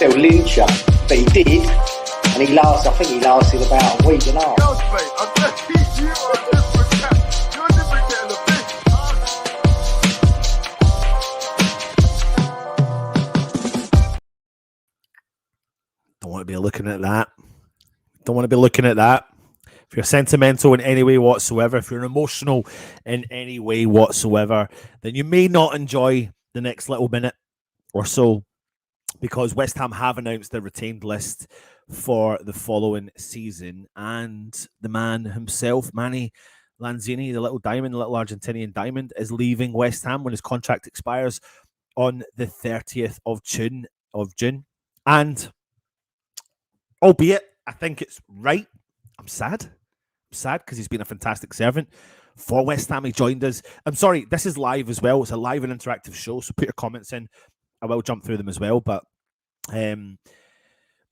they'll lynch you. But he did, and I think he lasted about a week and a half. Don't want to be looking at that. Don't want to be looking at that. If you're sentimental in any way whatsoever, if you're emotional in any way whatsoever, then you may not enjoy the next little minute or so, because West Ham have announced their retained list for the following season, and the man himself, Manny Lanzini, the little Argentinian diamond, is leaving West Ham when his contract expires on the 30th of June. And albeit I think it's right, I'm sad because he's been a fantastic servant for West Ham. He joined us. I'm sorry, this is live as well. It's a live and interactive show, so put your comments in. I will jump through them as well. But the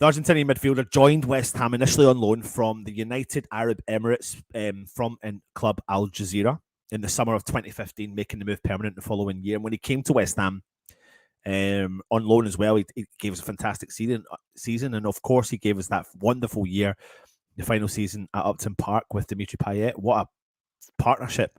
Argentinian midfielder joined West Ham initially on loan from the United Arab Emirates from club Al Jazeera in the summer of 2015, making the move permanent the following year. And when he came to West Ham on loan as well, he gave us a fantastic season. And of course, he gave us that wonderful year, the final season at Upton Park with Dimitri Payet. What a partnership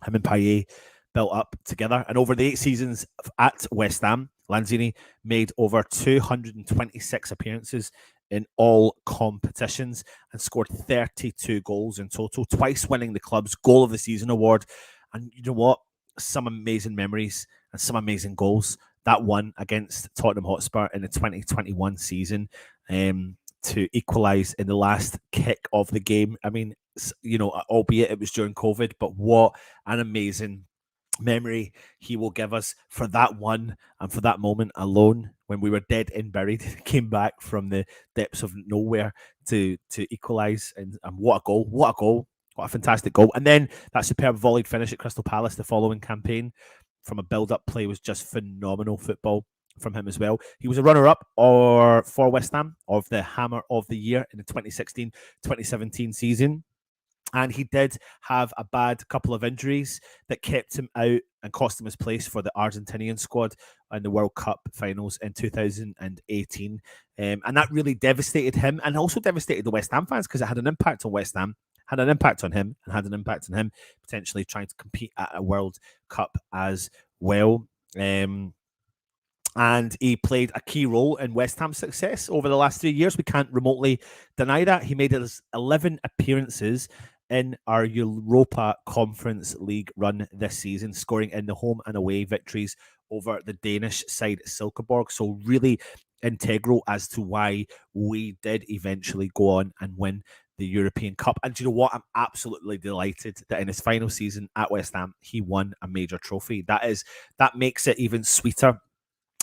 him and Payet built up together. And over the 8 seasons at West Ham, Lanzini made over 226 appearances in all competitions and scored 32 goals in total, twice winning the club's Goal of the Season award. And you know what? Some amazing memories and some amazing goals. That one against Tottenham Hotspur in the 2021 season to equalise in the last kick of the game. I mean, you know, albeit it was during COVID, but what an amazing memory he will give us for that one and for that moment alone when we were dead and buried, came back from the depths of nowhere to equalise. And what a goal, what a fantastic goal. And then that superb volleyed finish at Crystal Palace the following campaign from a build-up play was just phenomenal football from him as well. He was a runner-up for West Ham of the Hammer of the Year in the 2016-2017 season. And he did have a bad couple of injuries that kept him out and cost him his place for the Argentinian squad in the World Cup finals in 2018. And that really devastated him and also devastated the West Ham fans because it had an impact on West Ham, had an impact on him, and had an impact on him potentially trying to compete at a World Cup as well. And he played a key role in West Ham's success over the last 3 years. We can't remotely deny that. He made his 11 appearances in our Europa Conference League run this season, scoring in the home and away victories over the Danish side Silkeborg. So really integral as to why we did eventually go on and win the European Cup. And do you know what? I'm absolutely delighted that in his final season at West Ham, he won a major trophy. That makes it even sweeter.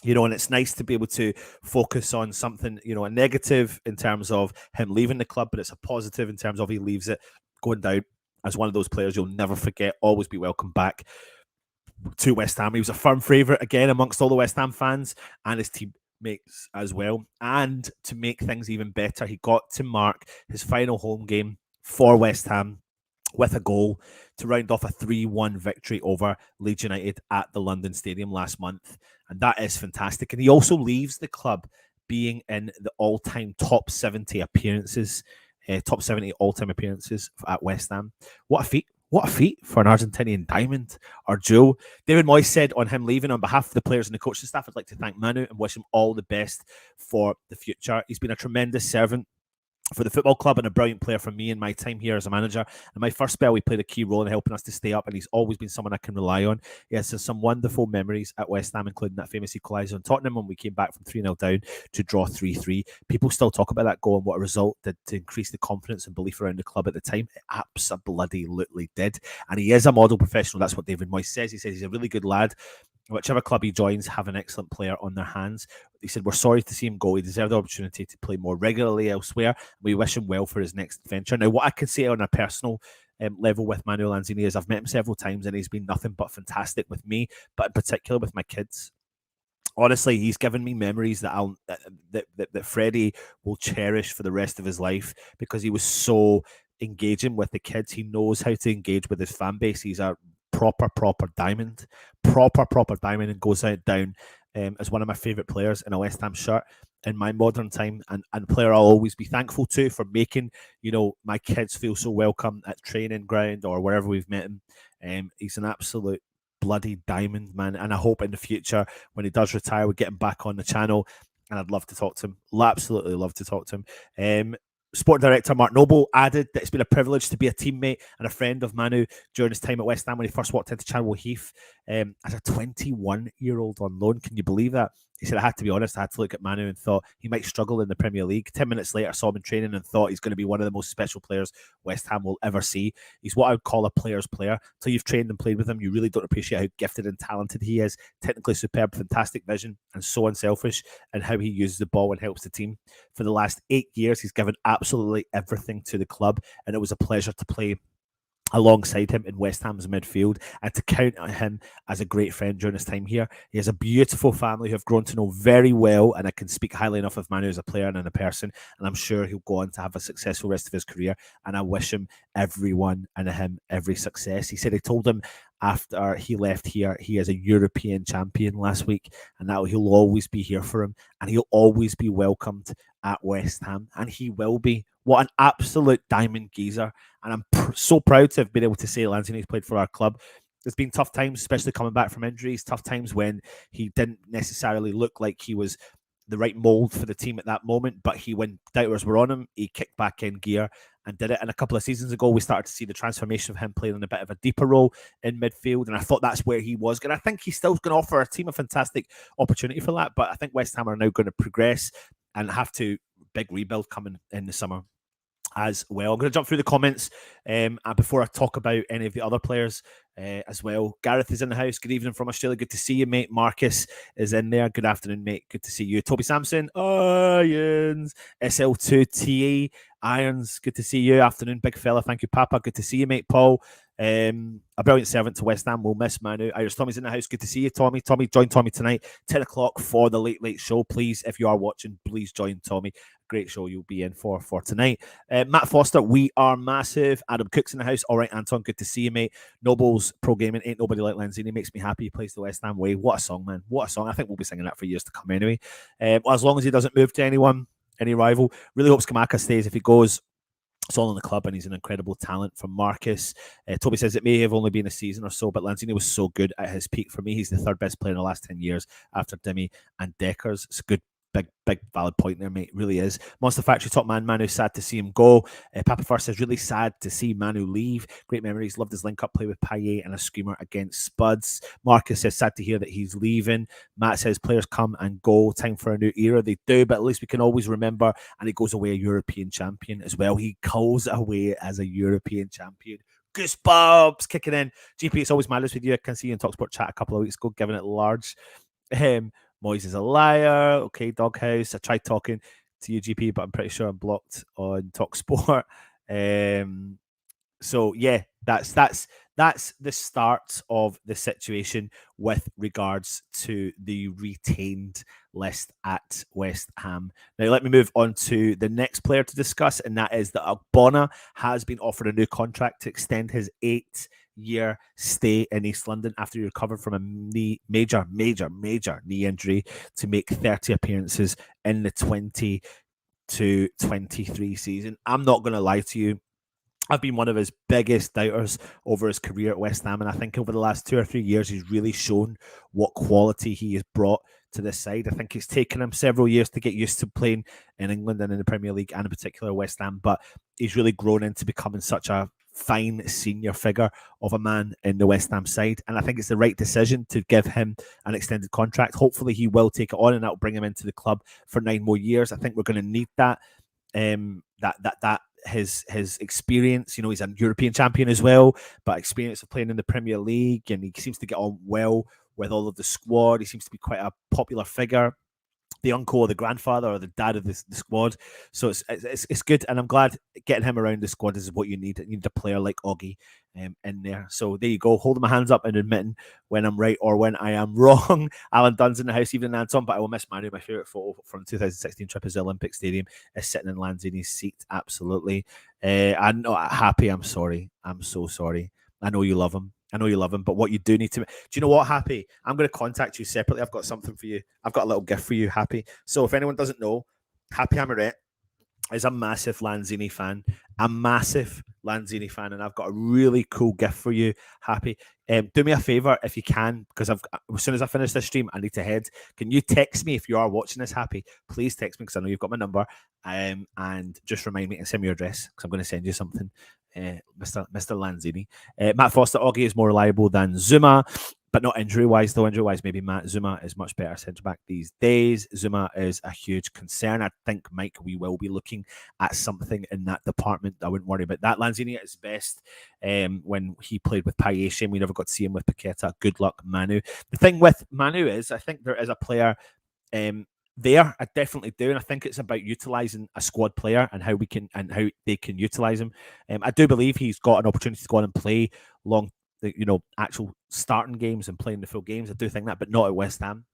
You know, and it's nice to be able to focus on something, you know, a negative in terms of him leaving the club, but it's a positive in terms of he leaves it going down as one of those players you'll never forget, always be welcome back to West Ham. He was a firm favourite again amongst all the West Ham fans and his teammates as well. And to make things even better, he got to mark his final home game for West Ham with a goal to round off a 3-1 victory over Leeds United at the London Stadium last month. And that is fantastic. And he also leaves the club being in the all-time top 70 appearances, top 70 all-time appearances at West Ham. What a feat. What a feat for an Argentinian diamond, or Joe. David Moyes said on him leaving, on behalf of the players and the coaching staff, I'd like to thank Manu and wish him all the best for the future. He's been a tremendous servant for the football club and a brilliant player for me in my time here as a manager. In my first spell, he played a key role in helping us to stay up, and he's always been someone I can rely on. He has some wonderful memories at West Ham, including that famous equaliser on Tottenham when we came back from 3-0 down to draw 3-3. People still talk about that goal and what a result did to increase the confidence and belief around the club at the time. It absolutely did. And he is a model professional. That's what David Moyes says. He says he's a really good lad. Whichever club he joins have an excellent player on their hands. He said, we're sorry to see him go. He deserved the opportunity to play more regularly elsewhere. We wish him well for his next venture. Now, what I can say on a personal level with Manuel Lanzini is I've met him several times and he's been nothing but fantastic with me, but in particular with my kids. Honestly, he's given me memories that that Freddie will cherish for the rest of his life because he was so engaging with the kids. He knows how to engage with his fan base. He's a proper diamond, and goes out down as one of my favourite players in a West Ham shirt in my modern time, and player I'll always be thankful to for making, my kids feel so welcome at training ground or wherever we've met him. He's an absolute bloody diamond, man, and I hope in the future when he does retire we get him back on the channel, and I'd love to talk to him. Absolutely love to talk to him. Sport director Mark Noble added that it's been a privilege to be a teammate and a friend of Manu during his time at West Ham when he first walked into Channel Heath as a 21-year-old on loan. Can you believe that? He said, I had to be honest, I had to look at Manu and thought he might struggle in the Premier League. 10 minutes later, I saw him in training and thought he's going to be one of the most special players West Ham will ever see. He's what I would call a player's player. Until you've trained and played with him, you really don't appreciate how gifted and talented he is. Technically superb, fantastic vision, and so unselfish in how he uses the ball and helps the team. For the last 8 years, he's given absolutely everything to the club, and it was a pleasure to play alongside him in West Ham's midfield and to count on him as a great friend during his time here. He has a beautiful family who I've grown to know very well, and I can speak highly enough of Manu as a player and a person, and I'm sure he'll go on to have a successful rest of his career, and I wish him, everyone and him, every success. He said he told him after he left here, he is a European champion last week, and that he'll always be here for him, and he'll always be welcomed at West Ham, and he will be. What an absolute diamond geezer. And I'm so proud to have been able to say Lanzini's played for our club. There's been tough times, especially coming back from injuries, tough times when he didn't necessarily look like he was the right mould for the team at that moment. But when doubters were on him, he kicked back in gear and did it. And a couple of seasons ago, we started to see the transformation of him playing in a bit of a deeper role in midfield. And I thought that's where he was. And I think he's still going to offer our team a fantastic opportunity for that. But I think West Ham are now going to progress and have to big rebuild coming in the summer as well. I'm going to jump through the comments before I talk about any of the other players as well. Gareth is in the house. Good evening from Australia. Good to see you, mate. Marcus is in there. Good afternoon, mate. Good to see you. Toby Sampson. Irons. SL2TA. Irons. Good to see you. Afternoon, big fella. Thank you, Papa. Good to see you, mate. Paul. A brilliant servant to West Ham. We'll miss Manu. Irish Tommy's in the house. Good to see you, Tommy. Tommy, join Tommy tonight, 10 o'clock for the late show. Please, if you are watching, please join Tommy. Great show you'll be in for tonight. Matt Foster, we are massive. Adam Cook's in the house. All right, Anton, good to see you, mate. Nobles Pro Gaming, ain't nobody like Lanzini. Makes me happy. He plays the West Ham way. What a song, man. What a song. I think we'll be singing that for years to come anyway. As long as he doesn't move to anyone, any rival. Really hope Skamaka stays. If he goes, it's all in the club, and he's an incredible talent. From Marcus. Toby says it may have only been a season or so, but Lanzini was so good at his peak. For me, he's the third best player in the last 10 years after Dimmy and Deckers. It's a good, big valid point there, mate. It really is. Monster Factory top man Manu, sad to see him go. Papa First says really sad to see Manu leave. Great memories. Loved his link-up play with Payet and a screamer against Spuds. Marcus says sad to hear that he's leaving. Matt says players come and go. Time for a new era. They do, but at least we can always remember. And he goes away a European champion as well. He goes away as a European champion. Goosebumps kicking in. GP, it's always madness with you. I can see you in TalkSport chat a couple of weeks ago, giving it large. Moyes is a liar. Okay, Doghouse. I tried talking to you, GP, but I'm pretty sure I'm blocked on TalkSport. So yeah, that's the start of the situation with regards to the retained list at West Ham. Now, let me move on to the next player to discuss, and that is that Ogbonna has been offered a new contract to extend his 8-year stay in East London after he recovered from a major knee injury to make 30 appearances in the 20-23 season. I'm not going to lie to you. I've been one of his biggest doubters over his career at West Ham, and I think over the last 2 or 3 years, he's really shown what quality he has brought to this side. I think it's taken him several years to get used to playing in England and in the Premier League, and in particular West Ham, but he's really grown into becoming such a fine senior figure of a man in the West Ham side, and I think it's the right decision to give him an extended contract. Hopefully he will take it on, and that'll bring him into the club for 9 more years. I think we're going to need that. His experience, he's a European champion as well, but experience of playing in the Premier League, and he seems to get on well with all of the squad. He seems to be quite a popular figure, the uncle or the grandfather or the dad of the squad. So it's good, and I'm glad getting him around the squad is what you need. You need a player like Oggy in there. So there you go, holding my hands up and admitting when I'm right or when I am wrong. Alan Dunn's in the house, even Anton, but I will miss Manu. My favourite photo from the 2016 trip is the Olympic Stadium is sitting in Lanzini's seat. Absolutely. I'm not happy. I'm sorry. I'm so sorry. I know you love him. I know you love him, but what you do need to... Do you know what, Happy? I'm going to contact you separately. I've got something for you. I've got a little gift for you, Happy. So if anyone doesn't know, Happy Hammerette is a massive Lanzini fan, and I've got a really cool gift for you, Happy. Do me a favor if you can, because as soon as I finish this stream, I need to head. Can you text me if you are watching this, Happy? Please text me, because I know you've got my number, and just remind me to send me your address, because I'm going to send you something, Mr. Lanzini. Matt Foster, Oggy is more reliable than Zuma, but not injury-wise, though. Injury-wise, maybe Matt. Zuma is much better centre-back these days. Zuma is a huge concern. I think, Mike, we will be looking at something in that department. I wouldn't worry about that. Lanzini at his best when he played with Paese. We never got to see him with Paqueta. Good luck, Manu. The thing with Manu is, I think there is a player there. I definitely do, and I think it's about utilising a squad player and how they can utilise him. I do believe he's got an opportunity to go on and play long, actual starting games and playing the full games. I do think that, but not at West Ham.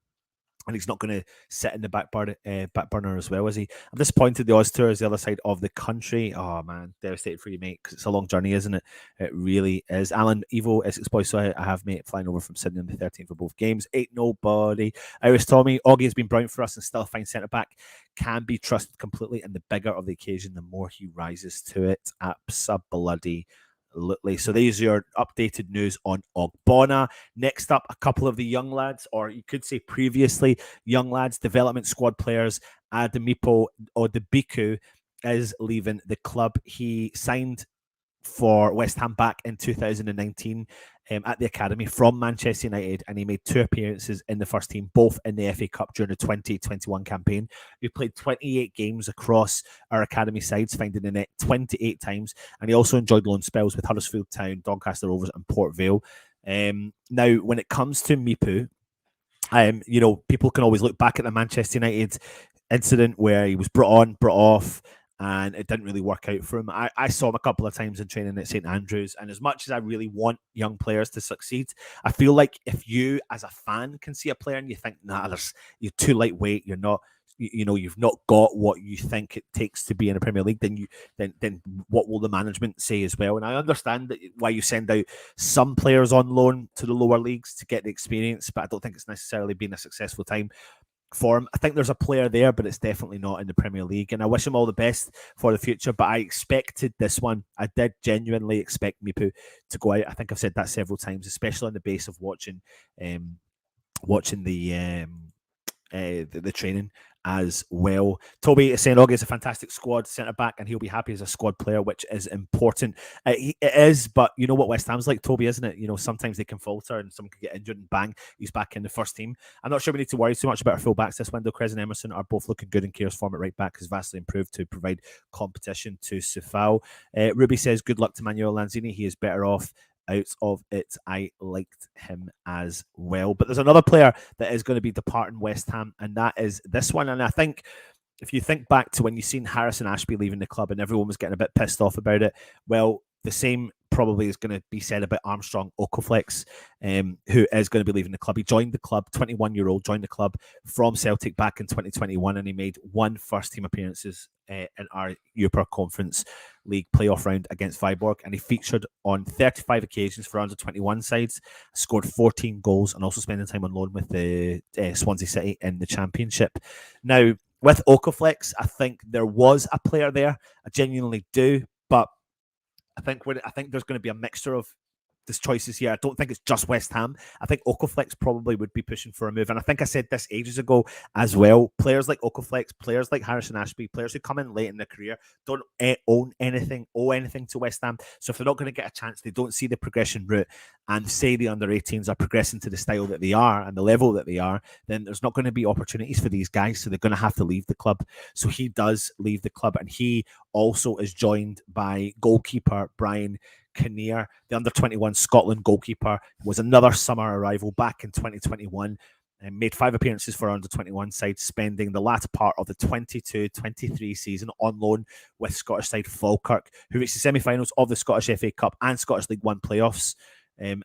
And he's not going to sit in the back burner as well, is he? I'm disappointed the Oz Tour is the other side of the country. Oh, man, devastated for you, mate, because it's a long journey, isn't it? It really is. Alan Evo, Essex boy, so I have, mate, flying over from Sydney on the 13th for both games. Ain't nobody. Iris Tommy, Oggy has been brilliant for us and still a fine centre-back. Can be trusted completely, and the bigger of the occasion, the more he rises to it. Absolutely. So these are your updated news on Ogbonna. Next up, a couple of the young lads, or you could say previously young lads, development squad players. Ademipo Odebiku is leaving the club. He signed for West Ham back in 2019 at the academy from Manchester United, and he made 2 appearances in the first team, both in the FA Cup during the 2021 campaign. He played 28 games across our academy sides, finding the net 28 times, and he also enjoyed loan spells with Huddersfield Town, Doncaster Rovers and Port Vale. Now, when it comes to Mipu, people can always look back at the Manchester United incident where he was brought off, and it didn't really work out for him. I saw him a couple of times in training at St Andrews, and as much as I really want young players to succeed, I feel like if you, as a fan, can see a player and you think, you're too lightweight, you're not, you've not got what you think it takes to be in a Premier League, then what will the management say as well? And I understand that why you send out some players on loan to the lower leagues to get the experience, but I don't think it's necessarily been a successful time for him. I think there's a player there, but it's definitely not in the Premier League, and I wish him all the best for the future, but I expected this one. I did genuinely expect Mipu to go out. I think I've said that several times, especially on the base of watching the training as well. Toby is saying Oggy is a fantastic squad centre-back and he'll be happy as a squad player, which is important. It is, but you know what West Ham's like, Toby, isn't it? Sometimes they can falter and someone can get injured and bang, he's back in the first team. I'm not sure we need to worry too much about our full-backs this window. Krez and Emerson are both looking good, and Kier's form at right-back has vastly improved to provide competition to Sufal. Ruby says, good luck to Manuel Lanzini. He is better off out of it. I liked him as well. But there's another player that is going to be departing West Ham, and that is this one. And I think if you think back to when you seen Harrison Ashby leaving the club and everyone was getting a bit pissed off about it, well, the same probably is going to be said about Armstrongokaflex, who is going to be leaving the club. He joined the club, 21-year-old, joined the club from Celtic back in 2021, and he made 1 first-team appearances in our Europa Conference League playoff round against Viborg, and he featured on 35 occasions for under-21 sides, scored 14 goals, and also spending time on loan with the Swansea City in the Championship. Now, with Okaflex, I think there was a player there. I genuinely do, but I think there's going to be a mixture of these choices here. I don't think it's just West Ham. I think Okaflex probably would be pushing for a move. And I think I said this ages ago as well. Players like Okaflex, players like Harrison Ashby, players who come in late in their career don't owe anything to West Ham. So if they're not going to get a chance, they don't see the progression route, and say the under-18s are progressing to the style that they are and the level that they are, then there's not going to be opportunities for these guys. So they're going to have to leave the club. So he does leave the club, and he also is joined by goalkeeper Brian Kinnear, the under-21 Scotland goalkeeper, was another summer arrival back in 2021 and made 5 appearances for our under-21 side, spending the latter part of the 22-23 season on loan with Scottish side Falkirk, who reached the semi-finals of the Scottish FA Cup and Scottish League One playoffs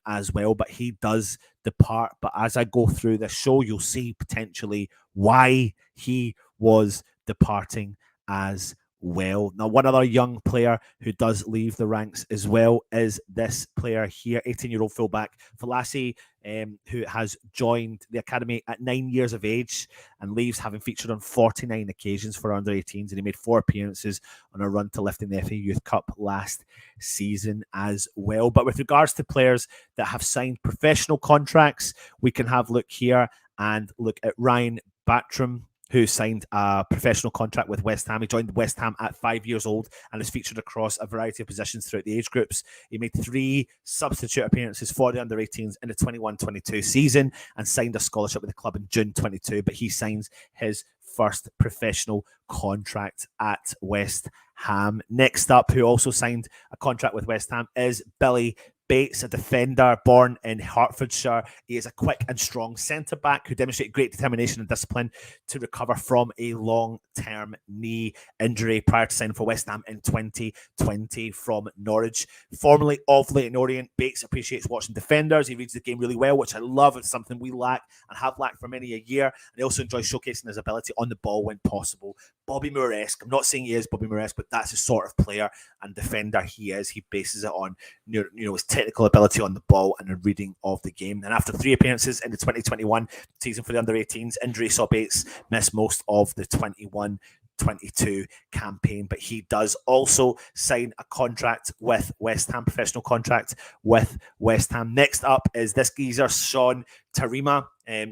as well. But he does depart. But as I go through this show, you'll see potentially why he was departing as well. Now, one other young player who does leave the ranks as well is this player here, 18-year-old fullback Valesi, who has joined the academy at 9 years of age and leaves having featured on 49 occasions for under-18s, and he made 4 appearances on a run to lifting the FA Youth Cup last season as well. But with regards to players that have signed professional contracts, we can have a look here and look at Ryan Bartram, who signed a professional contract with West Ham. He joined West Ham at 5 years old and is featured across a variety of positions throughout the age groups. He made 3 substitute appearances for the under-18s in the 21-22 season and signed a scholarship with the club in June 22, but he signs his first professional contract at West Ham. Next up, who also signed a contract with West Ham, is Billy Bates, a defender born in Hertfordshire. He is a quick and strong centre-back who demonstrated great determination and discipline to recover from a long-term knee injury prior to signing for West Ham in 2020 from Norwich. Formerly of Leyton Orient, Bates appreciates watching defenders. He reads the game really well, which I love. It's something we lack and have lacked for many a year. And he also enjoys showcasing his ability on the ball when possible. Bobby Moore-esque. I'm not saying he is Bobby Moore-esque, but that's the sort of player and defender he is. He bases it on his technical ability on the ball and a reading of the game. And after 3 appearances in the 2021 season for the under-18s, injury saw Bates miss most of the 21-22 campaign, but he does also sign a contract with West Ham, professional contract with West Ham. Next up is this geezer, Sean Tarima.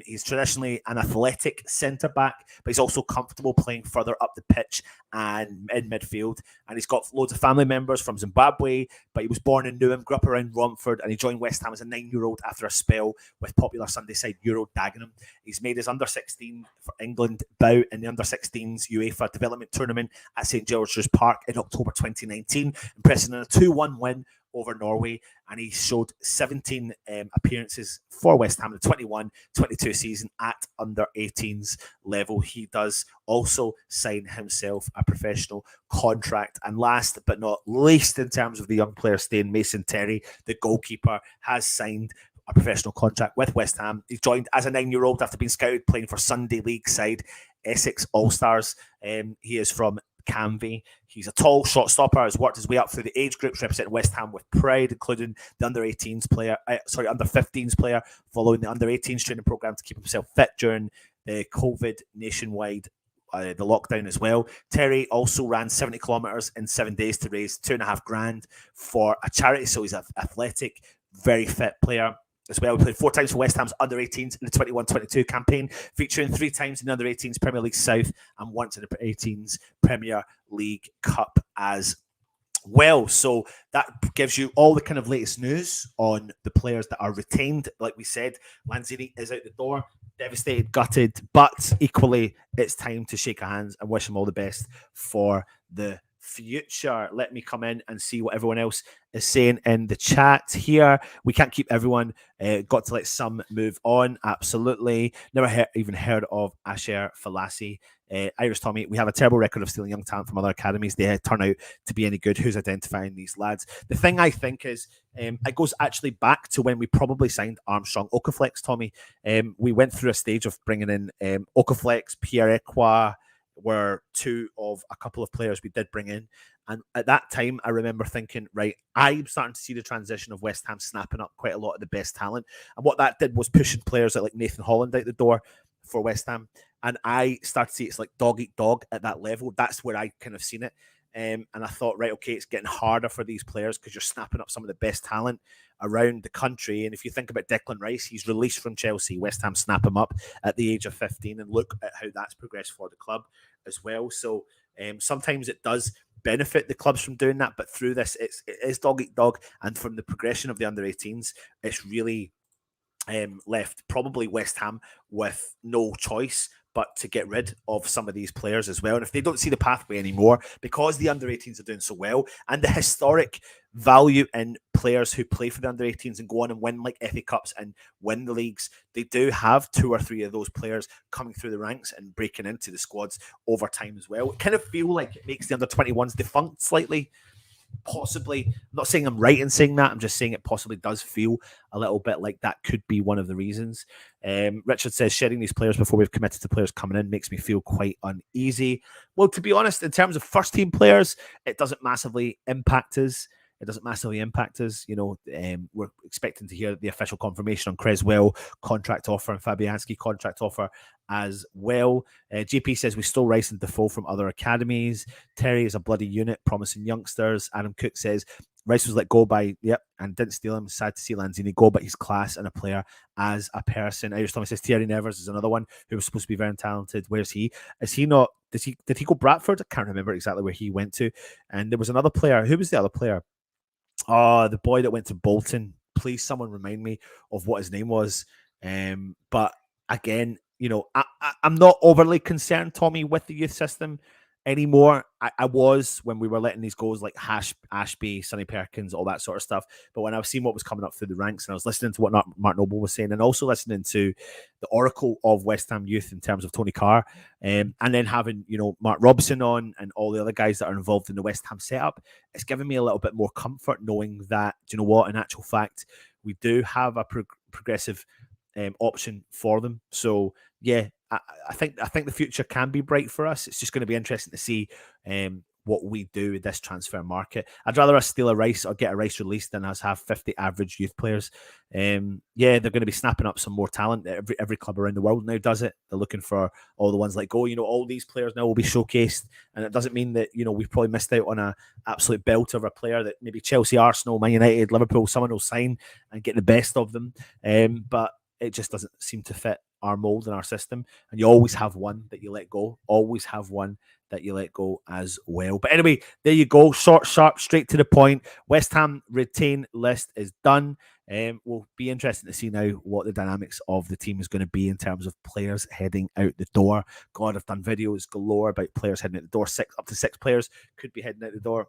He's traditionally an athletic centre-back, but he's also comfortable playing further up the pitch and in midfield. And he's got loads of family members from Zimbabwe, but he was born in Newham, grew up around Romford, and he joined West Ham as a 9-year-old after a spell with popular Sunday side Euro Dagenham. He's made his under-16 for England bout in the under-16s UEFA development tournament at St George's Park in October 2019, impressing in a 2-1 win over Norway, and he showed 17 appearances for West Ham in the 21-22 season at under-18s level. He does also sign himself a professional contract. And last but not least, in terms of the young player staying, Mason Terry, the goalkeeper, has signed a professional contract with West Ham. He joined as a 9-year-old after being scouted playing for Sunday League side Essex All-Stars. He is from Canvey. He's a tall shot stopper, has worked his way up through the age groups, representing West Ham with pride, including the under-15s player, following the under-18s training program to keep himself fit during the COVID nationwide the lockdown as well. Terry also ran 70 kilometers in 7 days to raise $2,500 for a charity, so he's an athletic, very fit player as well. He played 4 times for West Ham's under-18s in the 21-22 campaign, featuring 3 times in the under-18s Premier League South and once in the 18s Premier League Cup as well. So that gives you all the kind of latest news on the players that are retained. Like we said, Lanzini is out the door, devastated, gutted, but equally it's time to shake hands and wish him all the best for the future. Let me come in and see what everyone else is saying in the chat here. We can't keep everyone. Got to let some move on. Absolutely. Never even heard of Asher Valesi. Irish Tommy, we have a terrible record of stealing young talent from other academies. They turn out to be any good. Who's identifying these lads? The thing I think is it goes actually back to when we probably signed Armstrongokaflex, Tommy. We went through a stage of bringing in Okaflex, Pierre Equa, were 2 of a couple of players we did bring in. And at that time, I remember thinking, right, I'm starting to see the transition of West Ham snapping up quite a lot of the best talent. And what that did was pushing players like Nathan Holland out the door for West Ham. And I started to see it's like dog eat dog at that level. That's where I kind of seen it. And I thought, right, okay, it's getting harder for these players because you're snapping up some of the best talent around the country. And if you think about Declan Rice, he's released from Chelsea. West Ham snap him up at the age of 15, and look at how that's progressed for the club as well. So sometimes it does benefit the clubs from doing that, but through this, it is dog eat dog. And from the progression of the under-18s, it's really left probably West Ham with no choice but to get rid of some of these players as well. And if they don't see the pathway anymore, because the under-18s are doing so well, and the historic value in players who play for the under-18s and go on and win like FA Cups and win the leagues, they do have 2 or 3 of those players coming through the ranks and breaking into the squads over time as well. It kind of feel like it makes the under-21s defunct slightly. possibly, I'm not saying I'm right in saying that, I'm just saying it possibly does feel a little bit like that could be one of the reasons. Richard says, sharing these players before we've committed to players coming in makes me feel quite uneasy. Well, to be honest, in terms of first team players, it doesn't massively impact us. We're expecting to hear the official confirmation on Creswell contract offer and Fabianski contract offer as well. GP says we stole Rice and Defoe from other academies. Terry is a bloody unit, promising youngsters. Adam Cook says Rice was let go by, and didn't steal him. Sad to see Lanzini go, but he's class and a player as a person. Irish Tommy says Thierry Nevers is another one who was supposed to be very talented. Where's he? Is he not? Did he go Bradford? I can't remember exactly where he went to. And there was another player. Who was the other player? The boy that went to Bolton. Please, someone remind me of what his name was. But again, I'm not overly concerned, Tommy, with the youth system anymore. I was when we were letting these goals like Ashby, Sonny Perkins, all that sort of stuff. But when I was seeing what was coming up through the ranks and I was listening to what Mark Noble was saying and also listening to the oracle of West Ham youth in terms of Tony Carr, and then having, Mark Robson on and all the other guys that are involved in the West Ham setup, it's given me a little bit more comfort knowing that, do you know what, in actual fact, we do have a progressive option for them. So, yeah, I think the future can be bright for us. It's just going to be interesting to see what we do with this transfer market. I'd rather us steal a Rice or get a Rice released than us have 50 average youth players. They're going to be snapping up some more talent. Every club around the world now does it. They're looking for all the ones like go. All these players now will be showcased, and it doesn't mean that we've probably missed out on a absolute belt of a player that maybe Chelsea, Arsenal, Man United, Liverpool, someone will sign and get the best of them. But it just doesn't seem to fit our mold and our system. And you always have one that you let go. Always have one that you let go as well. But anyway, there you go. Short, sharp, straight to the point. West Ham retain list is done. We'll be interesting to see now what the dynamics of the team is going to be in terms of players heading out the door. God, I've done videos galore about players heading out the door. Up to six players could be heading out the door.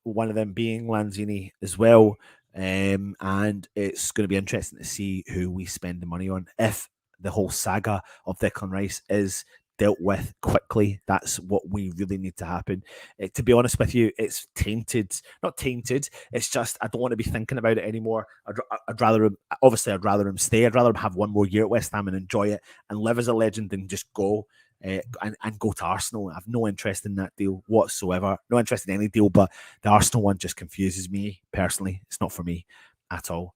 One of them being Lanzini as well. And it's going to be interesting to see who we spend the money on. If the whole saga of Declan Rice is dealt with quickly, that's what we really need to happen. To be honest with you, it's not tainted. It's just I don't want to be thinking about it anymore. I'd rather him stay. I'd rather him have one more year at West Ham and enjoy it and live as a legend than just go. And go to Arsenal. I have no interest in that deal whatsoever. No interest in any deal, but the Arsenal one just confuses me personally. It's not for me at all.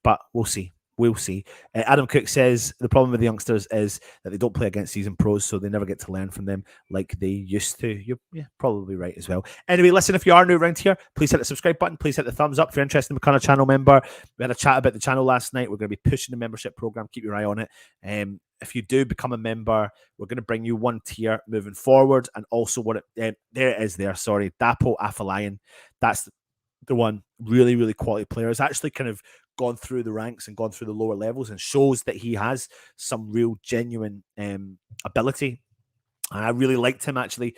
But we'll see. We'll see. Adam Cook says the problem with the youngsters is that they don't play against seasoned pros, so they never get to learn from them like they used to. You're probably right as well. Anyway, listen, if you are new around here, please hit the subscribe button. Please hit the thumbs up if you're interested in becoming a channel member. We had a chat about the channel last night. We're going to be pushing the membership program. Keep your eye on it. If you do become a member, we're going to bring you one tier moving forward. And also there it is there. Sorry. Dapo Afalayan. That's the one. Really, really quality player. It's actually kind of gone through the ranks and gone through the lower levels and shows that he has some real genuine ability. And I really liked him, actually.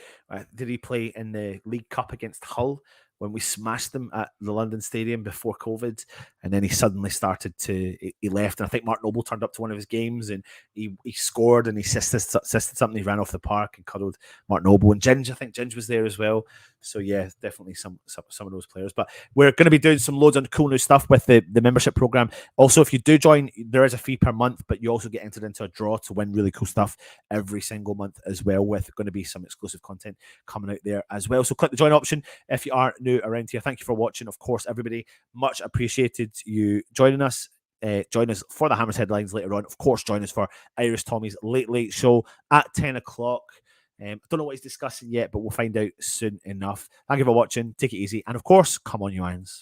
Did he play in the League Cup against Hull when we smashed them at the London Stadium before COVID? And then he suddenly he left. And I think Mark Noble turned up to one of his games and he scored and he assisted something. He ran off the park and cuddled Mark Noble. And I think Ginge was there as well. So yeah, definitely some of those players. But we're going to be doing some loads of cool new stuff with the membership program. Also, if you do join, there is a fee per month, but you also get entered into a draw to win really cool stuff every single month as well, with going to be some exclusive content coming out there as well. So click the join option if you are new around here. Thank you for watching. Of course, everybody, much appreciated you joining us. Join us for the Hammers headlines later on. Of course, join us for Irish Tommy's late show at 10 o'clock. I don't know what he's discussing yet, but we'll find out soon enough. Thank you for watching. Take it easy. And of course, come on, you irons.